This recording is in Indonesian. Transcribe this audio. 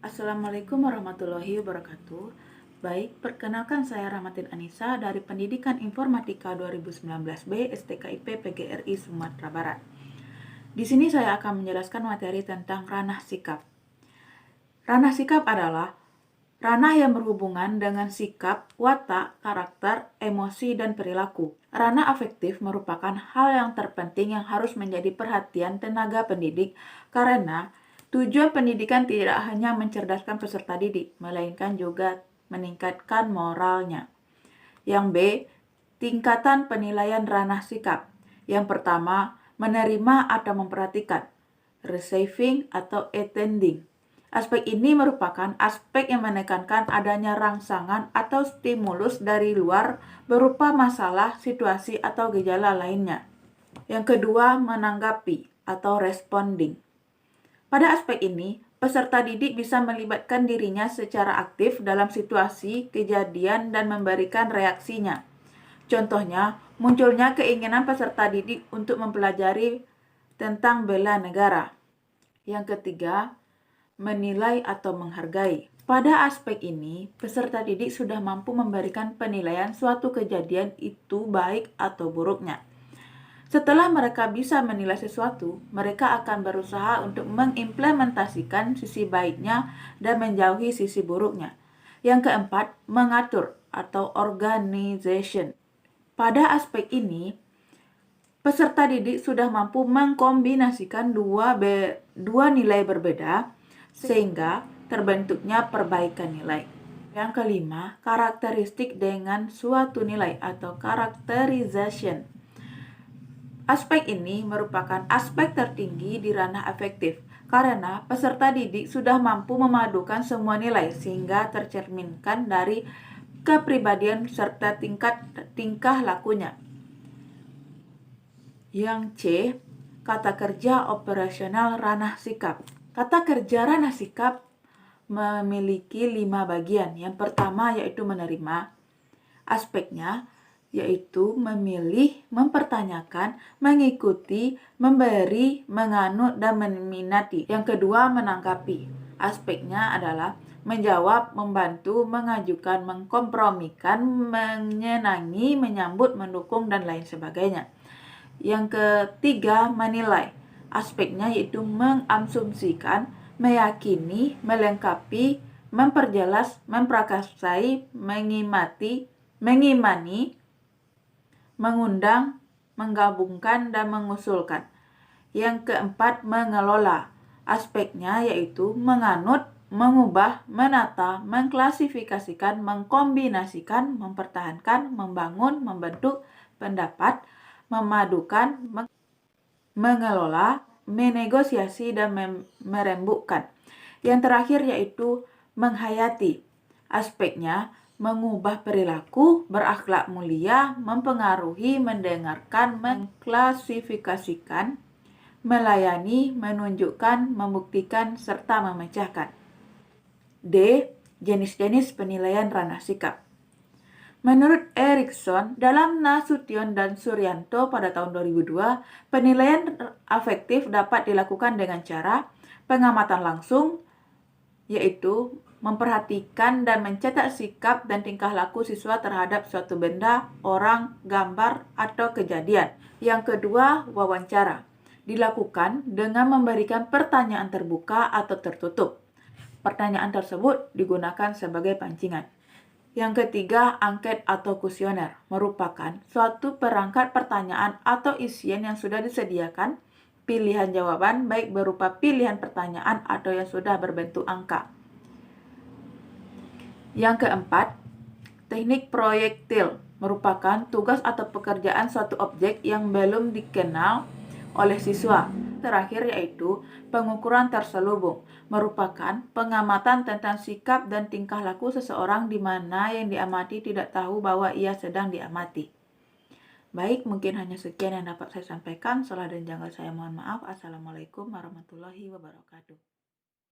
Assalamualaikum warahmatullahi wabarakatuh. Baik, perkenalkan saya Rahmatin Anissa dari Pendidikan Informatika 2019B STKIP PGRI Sumatera Barat. Di sini saya akan menjelaskan materi tentang ranah sikap. Ranah sikap adalah ranah yang berhubungan dengan sikap, watak, karakter, emosi, dan perilaku. Ranah afektif merupakan hal yang terpenting yang harus menjadi perhatian tenaga pendidik karena tujuan pendidikan tidak hanya mencerdaskan peserta didik, melainkan juga meningkatkan moralnya. Yang B, tingkatan penilaian ranah sikap. Yang pertama, menerima atau memperhatikan, receiving atau attending. Aspek ini merupakan aspek yang menekankan adanya rangsangan atau stimulus dari luar berupa masalah, situasi, atau gejala lainnya. Yang kedua, menanggapi atau responding. Pada aspek ini, peserta didik bisa melibatkan dirinya secara aktif dalam situasi, kejadian, dan memberikan reaksinya. Contohnya, munculnya keinginan peserta didik untuk mempelajari tentang bela negara. Yang ketiga, menilai atau menghargai. Pada aspek ini, peserta didik sudah mampu memberikan penilaian suatu kejadian itu baik atau buruknya. Setelah mereka bisa menilai sesuatu, mereka akan berusaha untuk mengimplementasikan sisi baiknya dan menjauhi sisi buruknya. Yang keempat, mengatur atau organization. Pada aspek ini, peserta didik sudah mampu mengkombinasikan dua nilai berbeda sehingga terbentuknya perbaikan nilai. Yang kelima, karakteristik dengan suatu nilai atau characterization. Aspek ini merupakan aspek tertinggi di ranah afektif karena peserta didik sudah mampu memadukan semua nilai sehingga tercerminkan dari kepribadian serta tingkah lakunya. Yang C, kata kerja operasional ranah sikap. Kata kerja ranah sikap memiliki 5 bagian. Yang pertama yaitu menerima. Aspeknya yaitu memilih, mempertanyakan, mengikuti, memberi, menganut, dan meminati. Yang kedua, menanggapi. Aspeknya adalah menjawab, membantu, mengajukan, mengkompromikan, menyenangi, menyambut, mendukung, dan lain sebagainya. Yang ketiga, menilai. Aspeknya yaitu mengasumsikan, meyakini, melengkapi, memperjelas, memprakarsai, mengimani, mengundang, menggabungkan, dan mengusulkan. Yang keempat, mengelola. Aspeknya yaitu menganut, mengubah, menata, mengklasifikasikan, mengkombinasikan, mempertahankan, membangun, membentuk pendapat, memadukan, mengelola, menegosiasi, dan merembukkan. Yang terakhir yaitu menghayati. Aspeknya mengubah perilaku, berakhlak mulia, mempengaruhi, mendengarkan, mengklasifikasikan, melayani, menunjukkan, membuktikan, serta memecahkan. D. Jenis-jenis penilaian ranah sikap. Menurut Erikson, dalam Nasution dan Suryanto pada tahun 2002, penilaian afektif dapat dilakukan dengan cara pengamatan langsung, yaitu memperhatikan dan mencetak sikap dan tingkah laku siswa terhadap suatu benda, orang, gambar, atau kejadian. Yang kedua, wawancara. Dilakukan dengan memberikan pertanyaan terbuka atau tertutup. Pertanyaan tersebut digunakan sebagai pancingan. Yang ketiga, angket atau kuesioner merupakan suatu perangkat pertanyaan atau isian yang sudah disediakan pilihan jawaban baik berupa pilihan pertanyaan atau yang sudah berbentuk angka. Yang keempat, teknik proyektil merupakan tugas atau pekerjaan suatu objek yang belum dikenal oleh siswa. Terakhir yaitu pengukuran terselubung merupakan pengamatan tentang sikap dan tingkah laku seseorang di mana yang diamati tidak tahu bahwa ia sedang diamati. Baik, mungkin hanya sekian yang dapat saya sampaikan. Salah dan janggal saya mohon maaf. Assalamualaikum warahmatullahi wabarakatuh.